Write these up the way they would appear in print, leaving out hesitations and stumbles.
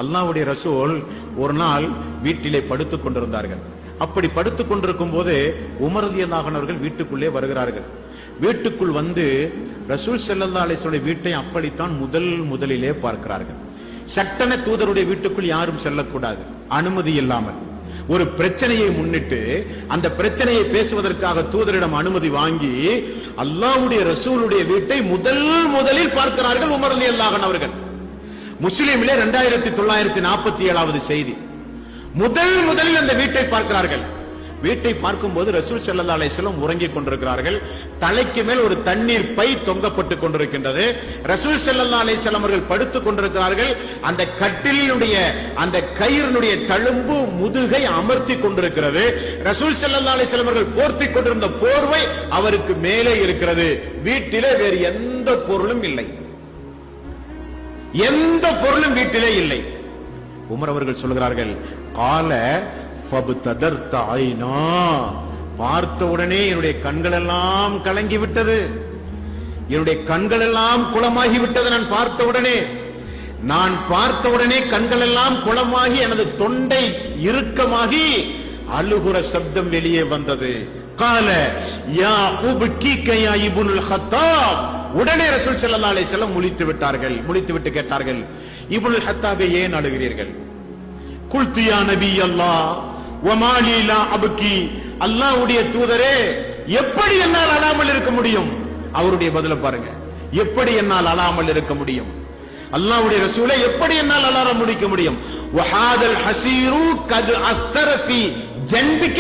அல்லாஹ்வுடைய ரசூல் ஒரு நாள் வீட்டிலே படுத்துக் கொண்டிருந்தார்கள். அப்படி படுத்துக் கொண்டிருக்கும் போது உமர் ரலியல்லாஹு அன்ஹு அவர்கள் வீட்டுக்குள்ளே வருகிறார்கள். வீட்டுக்குள் வந்து ரசூல் ஸல்லல்லாஹு அலைஹி வஸல்லம் வீட்டை அப்படித்தான் முதலிலே பார்க்கிறார்கள். சட்டன தூதருடைய வீட்டுக்குள் யாரும் செல்லக்கூடாது, அனுமதி இல்லாமல். ஒரு பிரச்சனையை முன்னிட்டு அந்த பிரச்சனையை பேசுவதற்காக தூதரிடம் அனுமதி வாங்கி அல்லாஹ்வுடைய ரசூலுடைய வீட்டை முதலில் பார்க்கிறார்கள் உமர் ரலியல்லாஹு அன்ஹு அவர்கள். முஸ்லிமிலே 2947வது செய்தி. முதலில் அந்த வீட்டை பார்க்கிறார்கள். வீட்டை பார்க்கும் போது ரசூல் ஸல்லல்லாஹு அலைஹி வஸல்லம் உறங்கிக் கொண்டிருக்கிறார்கள். தலைக்கு மேல் ஒரு தண்ணீர் பை தொங்கப்பட்டுக் கொண்டிருக்கின்றது. ரசூல் ஸல்லல்லாஹு அலைஹி வஸல்லம் அவர்கள் படுத்துக் கொண்டிருக்கிறார்கள். அந்த கட்டிலினுடைய அந்த கயிறினுடைய தழும்பு முதுகை அமர்த்தி கொண்டிருக்கிறது. ரசூல் ஸல்லல்லாஹு அலைஹி வஸல்லம் அவர்கள் போர்த்திக் கொண்டிருந்த போர்வை அவருக்கு மேலே இருக்கிறது. வீட்டிலே வேறு எந்த பொருளும் இல்லை, எந்த பொருளும் வீட்டிலே இல்லை. உமர் அவர்கள் சொல்கிறார்கள், கால ஃபப்ததர்த ஐனா, பார்த்த உடனே என்னுடைய கண்கள் எல்லாம் கலங்கி விட்டது, என்னுடைய கண்கள் எல்லாம் குளமாகி விட்டது. நான் பார்த்த உடனே கண்கள் எல்லாம் குளமாகி எனது தொண்டை இறுக்கமாகி அழுகுற சப்தம் வெளியே வந்தது. கால யா உப்கீக யா இப்னுல் ஹத்தாப். உடனே ரசூல் ஸல்லல்லாஹு அலைஹி வஸல்லம் முழித்துவிட்டு கேட்டார்கள், இப்னுல் ஹத்தாபே ஏன் அழுகிறீர்கள்? குல்து யா நபி அல்லாஹ் வமா லீ லா அப்கி. அல்லாஹ்வுடைய தூதரே, எப்படி என்னால் அழாமல் இருக்க முடியும்? அவருடைய பதில பாருங்க, எப்படி என்னால் அழாமல் இருக்க முடியும்? அல்லாஹ்வுடைய ரசூலே, எப்படி என்னால் அழாம முடிக்க முடியும்? வஹாதல் ஹஸீரு கத் அஸ்தர ஃபீ ஜன்பிக.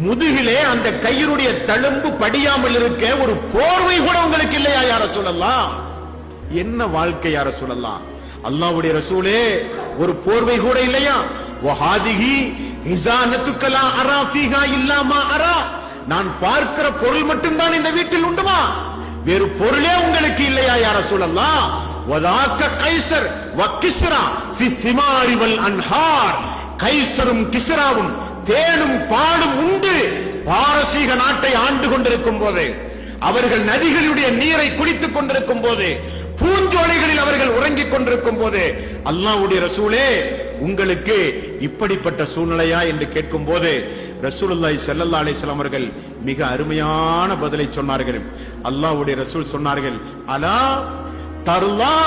முதுகிலே அந்த கயிறுடைய தழும்பு படியாமல் இருக்க ஒரு போர்வை கூட உங்களுக்கு இல்லையா யா ரசூலல்லாஹ்? என்ன வாழ்க்கை யா ரசூலல்லாஹ்? அல்லாஹ்வுடைய ரசூலே, ஒரு போர்வை கூட இல்லையா? வஹாதிஹி ஹிஸானத்துக லா அரா ஃபீஹா இல்லா மா அரா. நான் பார்க்கிற பொருள் மட்டும்தான் இந்த வீட்டில் உண்டுமா? வேறு பொருளே உங்களுக்கு இல்லையா யா ரசூலல்லாஹ்? வதாக்க கைஸர் வ கிஸ்ரா ஃபி திமாரி வல் அன்ஹார். கைஸரும் கிஸ்ராவும் தேனும் பாலும் உண்டு பாரசீக நாட்டை ஆண்டு கொண்டிருக்கும் போது, அவர்கள் நதிகளுடைய நீரை குடித்துக் கொண்டிருக்கும் போது, பூஞ்சோலைகளில் அவர்கள் உறங்கிக் கொண்டிருக்கும் போது, அல்லாஹ்வுடைய ரசூலே, உங்களுக்கு இப்படிப்பட்ட சூழ்நிலையா என்று கேட்கும் போது ரசூலுல்லாஹி ஸல்லல்லாஹு அலைஹி வஸல்லம் அவர்கள் மிக அருமையான பதிலை சொன்னார்கள். அல்லாஹ்வுடைய ரசூல் சொன்னார்கள், அலா தர்லா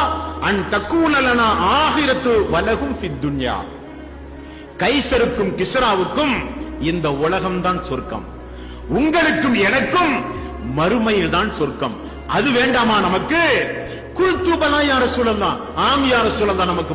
அன் தக்கூன லனா ஆகிரத்து வலகும் ஃபித் துன்யா. கைசருக்கும் கிஸ்ராவுக்கும் இந்த உலகம்தான் சொர்க்கம், உங்களுக்கும் எனக்கும் மறுமையில் தான் சொர்க்கம். அது வேண்டாமா நமக்கு? குல்து பலா யா ரசூலல்லாஹ். ஆம் யா ரசூலல்லாஹ், நமக்கு